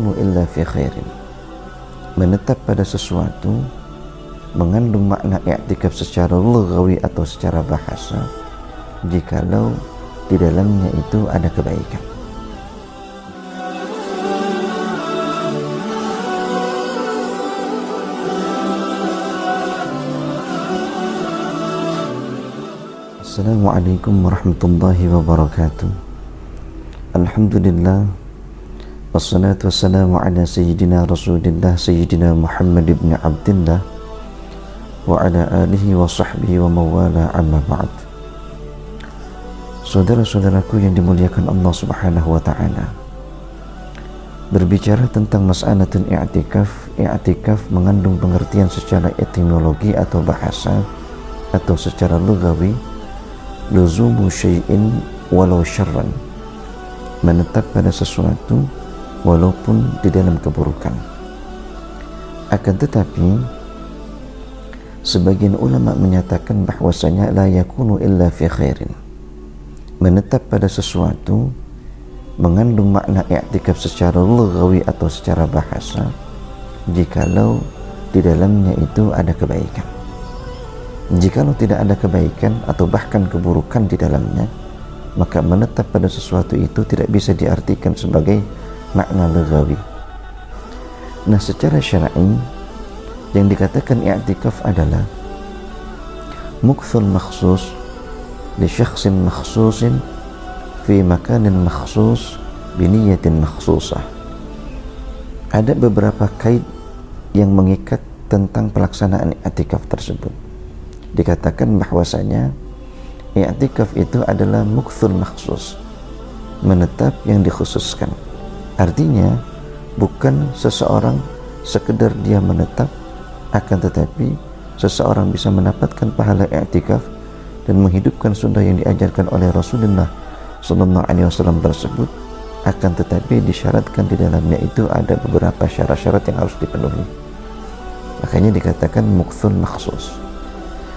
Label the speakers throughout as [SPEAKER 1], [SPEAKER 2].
[SPEAKER 1] yakunu illa fi khairin. Menetap pada sesuatu mengandung makna i'tikaf secara lughawi atau secara bahasa jikalau di dalamnya itu ada kebaikan. Assalamualaikum warahmatullahi wabarakatuh. Alhamdulillah, wassalatu wassalamu ala sayyidina Rasulillah sayyidina Muhammad ibn Abdillah wa ala alihi wa sahbihi wa mawala, amma ba'd. Saudara-saudaraku yang dimuliakan Allah Subhanahu wa ta'ala, berbicara tentang mas'alatul i'tikaf, i'tikaf mengandung pengertian secara etimologi atau bahasa atau secara lughawi, luzumu syai'in walau syarran, menetap pada sesuatu walaupun di dalam keburukan. Akan tetapi sebagian ulama menyatakan bahwasanya la yakunu illa fi khairin. Menetap pada sesuatu mengandung makna i'tikaf secara lughawi atau secara bahasa jikalau di dalamnya itu ada kebaikan. Jikalau tidak ada kebaikan atau bahkan keburukan di dalamnya, maka menetap pada sesuatu itu tidak bisa diartikan sebagai makna lughawi. Nah, secara syar'i yang dikatakan i'tikaf adalah mukthul makhsus li syakhsin makhsusin fi makanin makhsus biniyatin makhsusah. Ada beberapa kait yang mengikat tentang pelaksanaan i'tikaf tersebut. Dikatakan bahwasanya i'tikaf itu adalah mukthul makhsus, menetap yang dikhususkan. Artinya bukan seseorang sekedar dia menetap, akan tetapi seseorang bisa mendapatkan pahala i'tikaf dan menghidupkan sunnah yang diajarkan oleh Rasulullah sallallahu alaihi wasallam tersebut. Akan tetapi disyaratkan di dalamnya itu ada beberapa syarat-syarat yang harus dipenuhi. Makanya dikatakan mukthul makhsus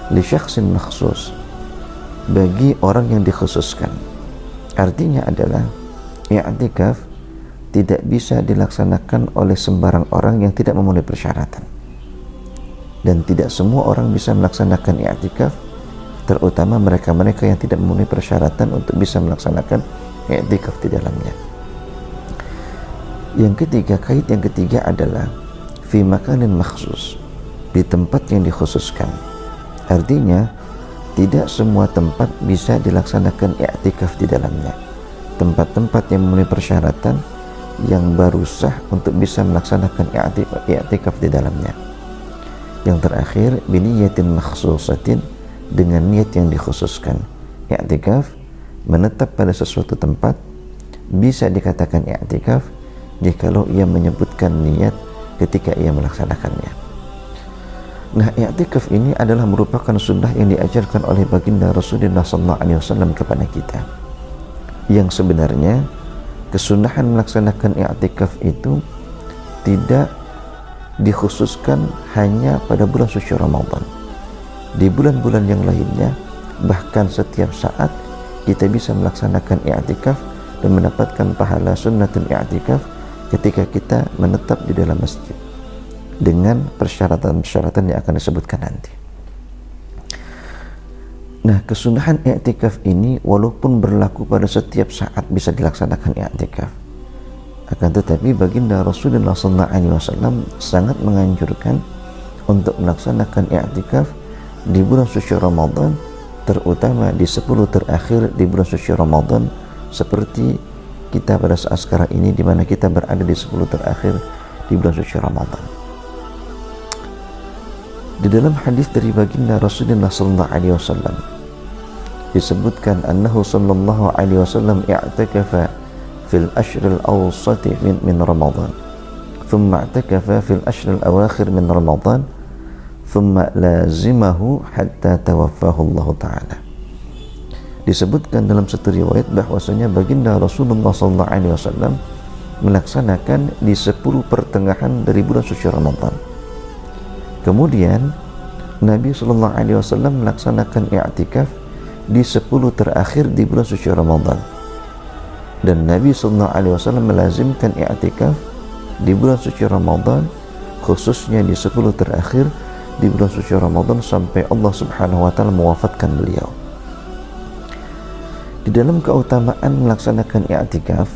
[SPEAKER 1] li syakhsin makhsus, bagi orang yang dikhususkan. Artinya adalah i'tikaf tidak bisa dilaksanakan oleh sembarang orang yang tidak memenuhi persyaratan, dan tidak semua orang bisa melaksanakan i'tikaf, terutama mereka-mereka yang tidak memenuhi persyaratan untuk bisa melaksanakan i'tikaf di dalamnya. Yang ketiga, kait yang ketiga adalah fi makanin makhsus, di tempat yang dikhususkan. Artinya tidak semua tempat bisa dilaksanakan i'tikaf di dalamnya. Tempat-tempat yang memenuhi persyaratan yang baru sah untuk bisa melaksanakan i'tikaf di dalamnya. Yang terakhir, biniyatin makhsusatin, dengan niat yang dikhususkan. I'tikaf menetap pada sesuatu tempat bisa dikatakan i'tikaf jikalau ia menyebutkan niat ketika ia melaksanakannya. Nah, i'tikaf ini adalah merupakan sunnah yang diajarkan oleh baginda Rasulullah SAW kepada kita, yang sebenarnya kesunahan melaksanakan i'tikaf itu tidak dikhususkan hanya pada bulan suci Ramadan. Di bulan-bulan yang lainnya, bahkan setiap saat kita bisa melaksanakan i'tikaf dan mendapatkan pahala sunnatul i'tikaf ketika kita menetap di dalam masjid dengan persyaratan-persyaratan yang akan disebutkan nanti. Nah, kesunahan i'tikaf ini walaupun berlaku pada setiap saat bisa dilaksanakan i'tikaf, akan tetapi baginda Rasulullah SAW sangat menganjurkan untuk melaksanakan i'tikaf di bulan suci Ramadan, terutama di 10 terakhir di bulan suci Ramadan, seperti kita pada saat sekarang ini, di mana kita berada di 10 terakhir di bulan suci Ramadan. Di dalam hadis dari baginda Rasulullah SAW disebutkan annahu sallallahu alaihi wasallam i'takafa fil ashril awsati min Ramadan, thumma i'takafa fil ashril awakhir min Ramadan, thumma lazimahu hatta tawaffahu Allah Ta'ala. Disebutkan dalam satu riwayat bahwasanya baginda Rasulullah SAW melaksanakan di 10 pertengahan dari bulan suci Ramadan. Kemudian Nabi SAW melaksanakan i'tikaf di 10 terakhir di bulan suci Ramadan, dan Nabi SAW melazimkan i'tikaf di bulan suci Ramadan, khususnya di 10 terakhir di bulan suci Ramadan sampai Allah Subhanahu wa taala mewafatkan beliau. Di dalam keutamaan melaksanakan i'tikaf,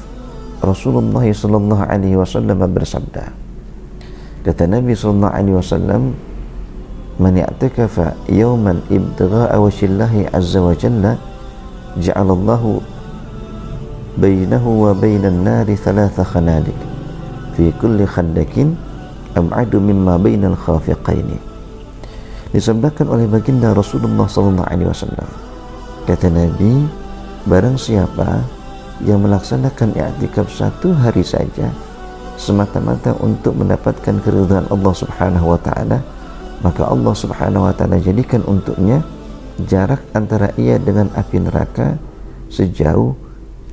[SPEAKER 1] Rasulullah sallallahu alaihi wasallam bersabda, kata Nabi sallallahu alaihi wasallam, "Man i'takafa yawman ibtigha'a wajhillahi azza wa jalla, ja'alallahu bainahu wa bainan nari thalatha khanadiq, fi kulli khandakin ab'adu mimma bainal khafiqaini." Disabdakan oleh baginda Rasulullah sallallahu alaihi wasallam, kata Nabi, barang siapa yang melaksanakan i'tikaf 1 hari saja semata-mata untuk mendapatkan keridhaan Allah Subhanahu wa taala, maka Allah Subhanahu wa taala jadikan untuknya jarak antara ia dengan api neraka sejauh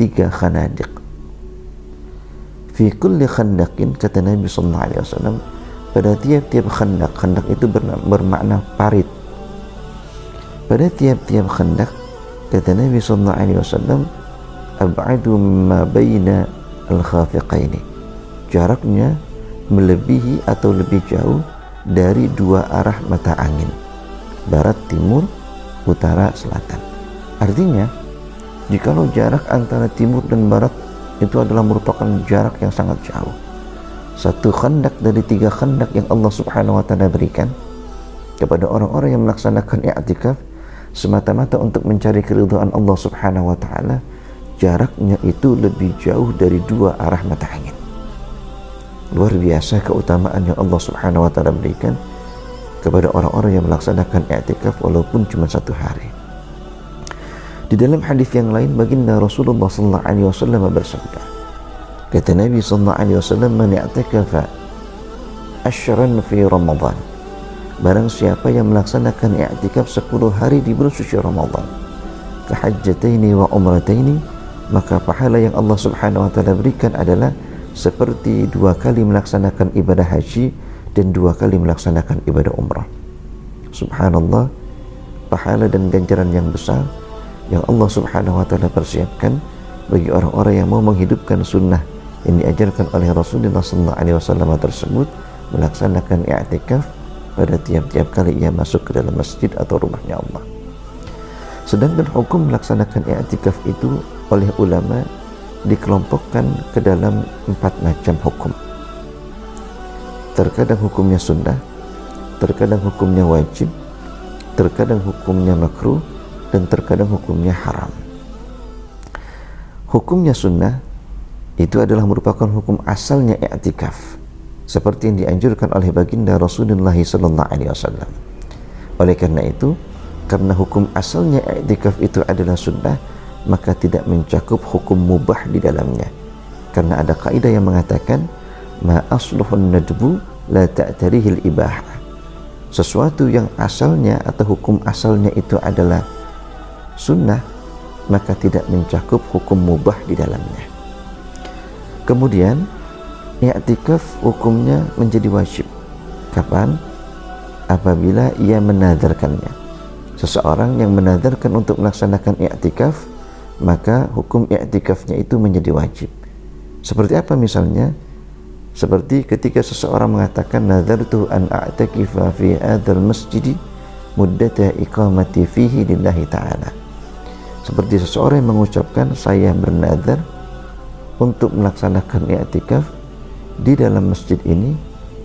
[SPEAKER 1] 3 khanadiq. Fi kulli khandaqin, kata Nabi sallallahu alaihi wasallam, pada tiap-tiap khandak, khandak itu bermakna parit. Pada tiap-tiap khandak, kata Nabi sallallahu alaihi wasallam, ab'adu mimma baina al-khafiqaini, jaraknya melebihi atau lebih jauh dari 2 arah mata angin, barat, timur, utara, selatan. Artinya, jikalau jarak antara timur dan barat itu adalah merupakan jarak yang sangat jauh, 1 khandak dari 3 khandak yang Allah Subhanahu wa taala berikan kepada orang-orang yang melaksanakan i'tikaf semata-mata untuk mencari keridhaan Allah Subhanahu wa taala, jaraknya itu lebih jauh dari 2 arah mata angin. Luar biasa keutamaan yang Allah Subhanahu wa taala berikan kepada orang-orang yang melaksanakan i'tikaf walaupun cuma 1 hari. Di dalam hadis yang lain, baginda Rasulullah sallallahu alaihi wasallam bersabda, kata Nabi sallallahu alaihi wasallam, "Man i'takafa ashran fi Ramadan." Barang siapa yang melaksanakan i'tikaf 10 hari di bulan suci Ramadan, kahajjataini wa umrataini, maka pahala yang Allah Subhanahu wa taala berikan adalah seperti 2 kali melaksanakan ibadah haji dan 2 kali melaksanakan ibadah umrah. Subhanallah, pahala dan ganjaran yang besar yang Allah Subhanahu wa taala persiapkan bagi orang-orang yang mau menghidupkan sunnah yang diajarkan oleh Rasulullah sallallahu alaihi wasallam tersebut, melaksanakan i'tikaf pada tiap-tiap kali ia masuk ke dalam masjid atau rumahnya Allah. Sedangkan hukum melaksanakan i'tikaf itu oleh ulama dikelompokkan ke dalam 4 macam hukum. Terkadang hukumnya sunnah, terkadang hukumnya wajib, terkadang hukumnya makruh, dan terkadang hukumnya haram. Hukumnya sunnah itu adalah merupakan hukum asalnya i'tikaf, seperti yang dianjurkan oleh baginda Rasulullah sallallahu alaihi wasallam. Oleh karena itu, karena hukum asalnya i'tikaf itu adalah sunnah, maka tidak mencakup hukum mubah di dalamnya. Karena ada kaidah yang mengatakan, ma asluhun nadbu la ta'tarihil ibahah. Sesuatu yang asalnya atau hukum asalnya itu adalah sunnah, maka tidak mencakup hukum mubah di dalamnya. Kemudian i'tikaf hukumnya menjadi wajib. Kapan? Apabila ia menadzarkannya. Seseorang yang menadzarkan untuk melaksanakan i'tikaf, maka hukum i'tikafnya itu menjadi wajib. Seperti apa misalnya? Seperti ketika seseorang mengatakan, nadzartu an a'takifa fi hadzal masjid muddata iqamati fihi lillahi ta'ala. Seperti seseorang yang mengucapkan, saya bernadzar untuk melaksanakan i'tikaf di dalam masjid ini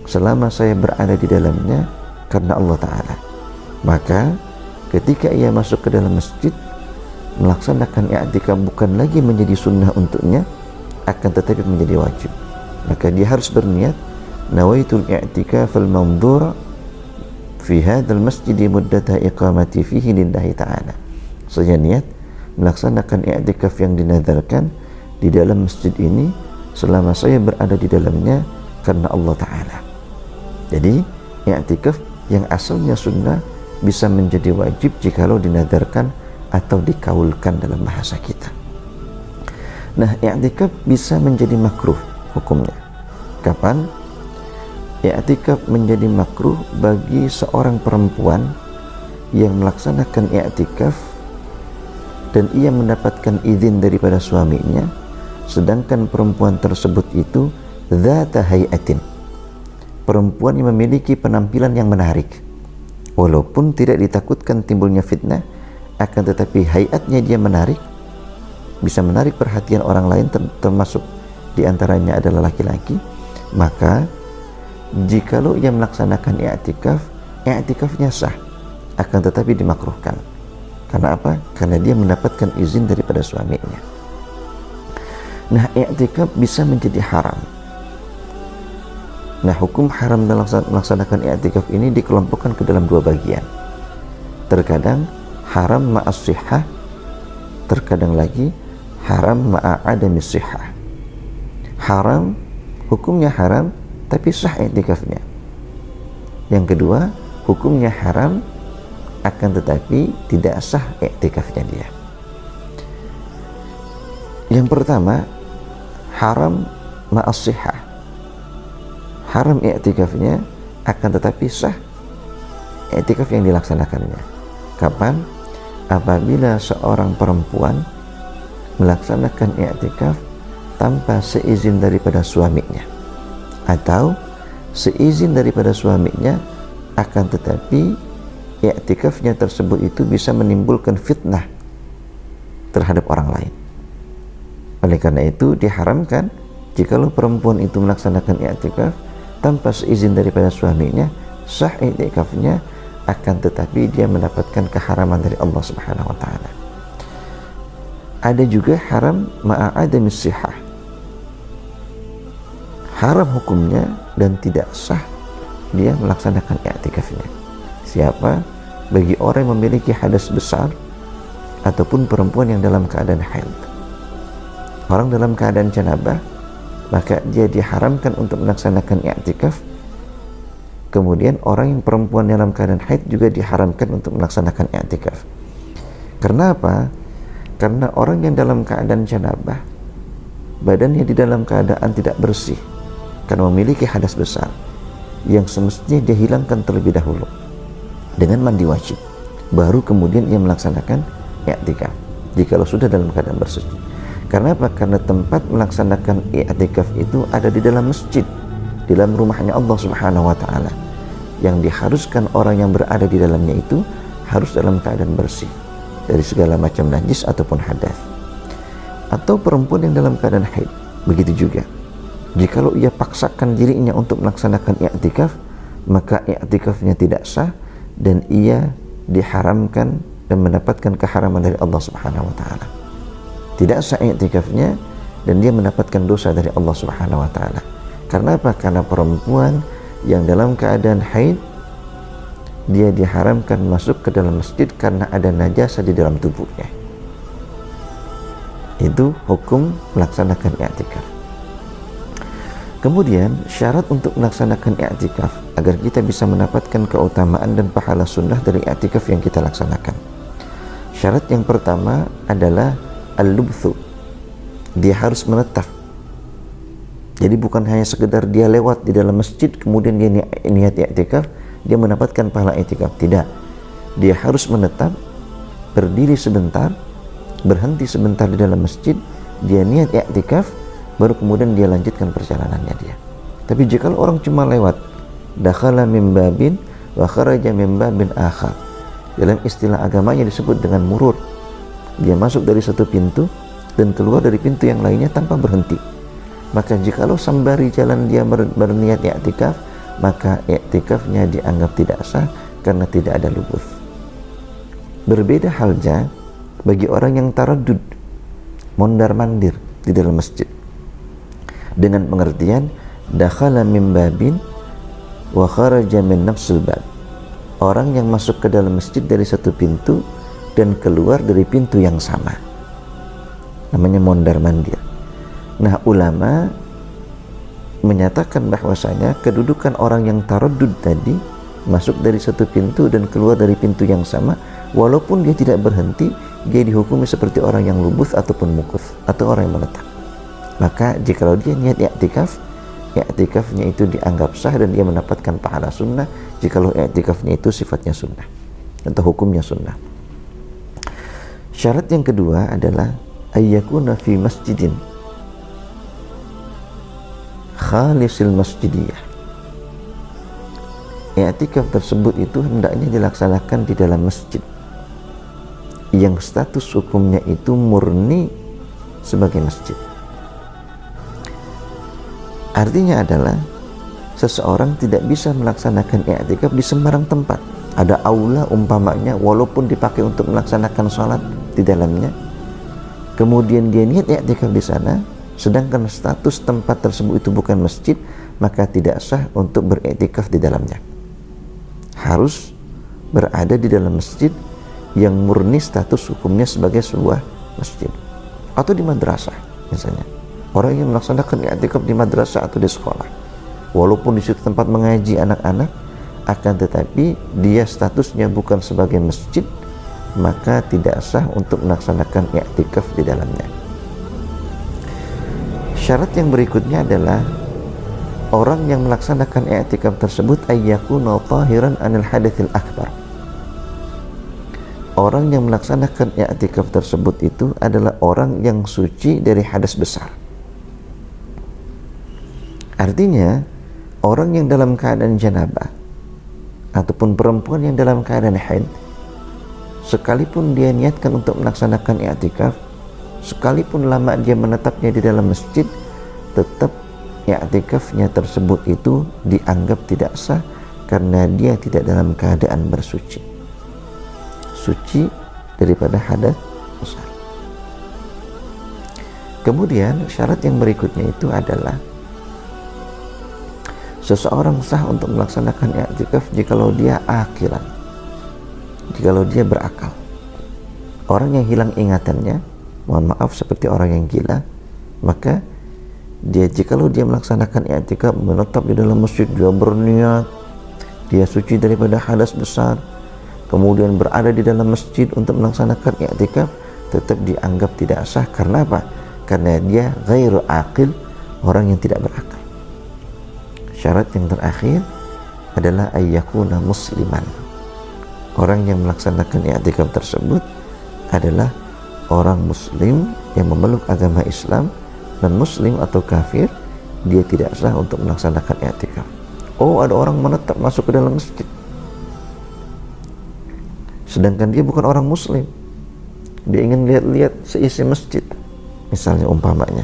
[SPEAKER 1] selama saya berada di dalamnya karena Allah Ta'ala. Maka ketika ia masuk ke dalam masjid, melaksanakan i'tikaf bukan lagi menjadi sunnah untuknya, akan tetapi menjadi wajib. Maka dia harus berniat, nawaitul i'tikaf al-manzura fi hadzal masjid muddata iqamati fihi lillahi ta'ala. Saya niat melaksanakan i'tikaf yang dinadzarkan di dalam masjid ini selama saya berada di dalamnya karena Allah Ta'ala. Jadi i'tikaf yang asalnya sunnah bisa menjadi wajib jikalau dinadzarkan atau dikaulkan dalam bahasa kita. Nah, i'tikaf bisa menjadi makruh hukumnya. Kapan? I'tikaf menjadi makruh bagi seorang perempuan yang melaksanakan i'tikaf dan ia mendapatkan izin daripada suaminya, sedangkan perempuan tersebut itu dzata hayatin, perempuan yang memiliki penampilan yang menarik, walaupun tidak ditakutkan timbulnya fitnah, akan tetapi hayatnya dia menarik, bisa menarik perhatian orang lain, termasuk diantaranya adalah laki-laki, maka jikalau ia melaksanakan i'tikafnya sah, akan tetapi dimakruhkan. Karena apa? Karena dia mendapatkan izin daripada suaminya. Nah, i'tikaf bisa menjadi haram. Nah, hukum haram dalam melaksanakan i'tikaf ini dikelompokkan ke dalam dua bagian. Terkadang haram ma'as sihah, terkadang lagi haram ma'adamis sihah. Haram, hukumnya haram, tapi sah i'tikafnya. Yang kedua, hukumnya haram, akan tetapi tidak sah i'tikafnya dia. Yang pertama, haram ma'as sihah. Haram i'tikafnya, akan tetapi sah i'tikaf yang dilaksanakannya. Kapan? Apabila seorang perempuan melaksanakan i'tikaf tanpa seizin daripada suaminya, atau seizin daripada suaminya, akan tetapi i'tikafnya tersebut itu bisa menimbulkan fitnah terhadap orang lain. Oleh karena itu diharamkan jikalau perempuan itu melaksanakan i'tikaf tanpa seizin daripada suaminya, sah i'tikafnya, akan tetapi dia mendapatkan keharaman dari Allah Subhanahu wa taala. Ada juga haram ma'adamis sihah. Haram hukumnya dan tidak sah dia melaksanakan i'tikafnya. Siapa? Bagi orang yang memiliki hadas besar ataupun perempuan yang dalam keadaan haid. Orang dalam keadaan janabah, maka dia diharamkan untuk melaksanakan i'tikaf. Kemudian orang yang perempuan dalam keadaan haid juga diharamkan untuk melaksanakan i'tikaf. Karena apa? Karena orang yang dalam keadaan janabah, badannya di dalam keadaan tidak bersih karena memiliki hadas besar, yang semestinya dia hilangkan terlebih dahulu dengan mandi wajib, baru kemudian ia melaksanakan i'tikaf jikalau sudah dalam keadaan bersih. Karena apa? Karena tempat melaksanakan i'tikaf itu ada di dalam masjid, di dalam rumahnya Allah Subhanahu wa taala, yang diharuskan orang yang berada di dalamnya itu harus dalam keadaan bersih dari segala macam najis ataupun hadas. Atau perempuan yang dalam keadaan haid, begitu juga jikalau ia paksakan dirinya untuk melaksanakan i'tikaf, maka i'tikafnya tidak sah dan ia diharamkan dan mendapatkan keharaman dari Allah Subhanahu wa taala. Tidak sah i'tikafnya dan dia mendapatkan dosa dari Allah Subhanahu wa taala. Karena apa? Karena perempuan yang dalam keadaan haid, dia diharamkan masuk ke dalam masjid karena ada najasa di dalam tubuhnya. Itu hukum melaksanakan i'tikaf. Kemudian syarat untuk melaksanakan i'tikaf agar kita bisa mendapatkan keutamaan dan pahala sunnah dari i'tikaf yang kita laksanakan. Syarat yang pertama adalah al-lubthu. Dia harus menetap. Jadi bukan hanya sekedar dia lewat di dalam masjid kemudian dia niat i'tikaf, dia mendapatkan pahala i'tikaf. Tidak. Dia harus menetap, berdiri sebentar, berhenti sebentar di dalam masjid, dia niat i'tikaf, baru kemudian dia lanjutkan perjalanannya dia. Tapi jika orang cuma lewat, dakhala min babin wa kharaja min babin akhar, dalam istilah agamanya disebut dengan murur. Dia masuk dari satu pintu dan keluar dari pintu yang lainnya tanpa berhenti. Maka jikalau sembari jalan dia berniat i'tikaf, maka i'tikafnya dianggap tidak sah karena tidak ada lubuth. Berbeda halnya bagi orang yang taraddud, mondar-mandir di dalam masjid, dengan pengertian dakhala min babin wa kharaja min nafsil bab. Orang yang masuk ke dalam masjid dari satu pintu dan keluar dari pintu yang sama, namanya mondar-mandir. Nah, ulama menyatakan bahwasanya kedudukan orang yang taraddud tadi, masuk dari satu pintu dan keluar dari pintu yang sama, walaupun dia tidak berhenti, dia dihukumi seperti orang yang lubuth ataupun mukuth, atau orang yang menetap. Maka jikalau dia niat i'tikaf, i'tikafnya itu dianggap sah dan dia mendapatkan pahala sunnah jikalau i'tikafnya itu sifatnya sunnah atau hukumnya sunnah. Syarat yang kedua adalah ayyakuna fi masjidin khalisil masjidiyah. I'tikaf tersebut itu hendaknya dilaksanakan di dalam masjid yang status hukumnya itu murni sebagai masjid. Artinya adalah seseorang tidak bisa melaksanakan i'tikaf di sembarang tempat. Ada aula umpamanya, walaupun dipakai untuk melaksanakan sholat di dalamnya, kemudian dia niat i'tikaf di sana, sedangkan status tempat tersebut itu bukan masjid, maka tidak sah untuk beriktikaf di dalamnya. Harus berada di dalam masjid yang murni status hukumnya sebagai sebuah masjid. Atau di madrasah misalnya, orang yang melaksanakan i'tikaf di madrasah atau di sekolah, walaupun di situ tempat mengaji anak-anak, akan tetapi dia statusnya bukan sebagai masjid, maka tidak sah untuk melaksanakan i'tikaf di dalamnya. Syarat yang berikutnya adalah orang yang melaksanakan i'tikaf tersebut ayyakuna tahiran anil hadatsil akbar. Orang yang melaksanakan i'tikaf tersebut itu adalah orang yang suci dari hadas besar. Artinya orang yang dalam keadaan janabah ataupun perempuan yang dalam keadaan haid, sekalipun dia niatkan untuk melaksanakan i'tikaf, sekalipun lama dia menetapnya di dalam masjid, tetap i'tikafnya tersebut itu dianggap tidak sah karena dia tidak dalam keadaan bersuci, suci daripada hadas besar. Kemudian syarat yang berikutnya itu adalah seseorang sah untuk melaksanakan i'tikaf jikalau dia akilan, jikalau dia berakal. Orang yang hilang ingatannya, mohon maaf seperti orang yang gila, maka dia jikalau dia melaksanakan i'tikaf, menetap di dalam masjid, dia berniat dia suci daripada hadas besar, kemudian berada di dalam masjid untuk melaksanakan i'tikaf, tetap dianggap tidak sah. Karena apa? Karena dia ghairu aqil, orang yang tidak berakal. Syarat yang terakhir adalah ayyakuna musliman. Orang yang melaksanakan i'tikaf tersebut adalah orang muslim yang memeluk agama Islam, dan muslim atau kafir dia tidak sah untuk melaksanakan i'tikaf. Oh, ada orang menetap masuk ke dalam masjid, sedangkan dia bukan orang muslim, dia ingin lihat-lihat seisi masjid misalnya umpamanya.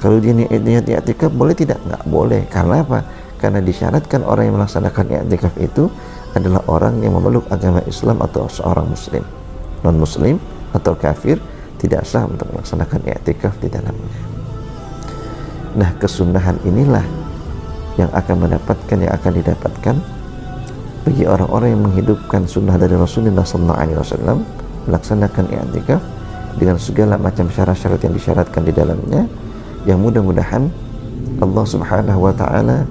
[SPEAKER 1] Kalau dia niat i'tikaf boleh tidak? Nggak boleh. Karena apa? Karena disyaratkan orang yang melaksanakan i'tikaf itu adalah orang yang memeluk agama Islam atau seorang muslim. Non muslim atau kafir tidak sah untuk melaksanakan i'tikaf di dalamnya. Nah, kesunahan inilah yang akan didapatkan bagi orang-orang yang menghidupkan sunnah dari Rasulullah SAW, melaksanakan i'tikaf dengan segala macam syarat-syarat yang disyaratkan di dalamnya, yang mudah-mudahan Allah Subhanahu wa Ta'ala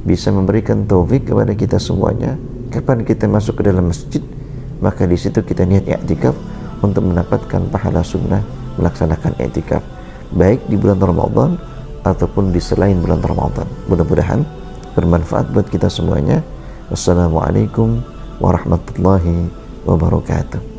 [SPEAKER 1] bisa memberikan taufik kepada kita semuanya. Kapan kita masuk ke dalam masjid, maka di situ kita niat i'tikaf untuk mendapatkan pahala sunnah melaksanakan i'tikaf, baik di bulan Ramadan ataupun di selain bulan Ramadan. Mudah-mudahan bermanfaat buat kita semuanya. Wassalamualaikum warahmatullahi wabarakatuh.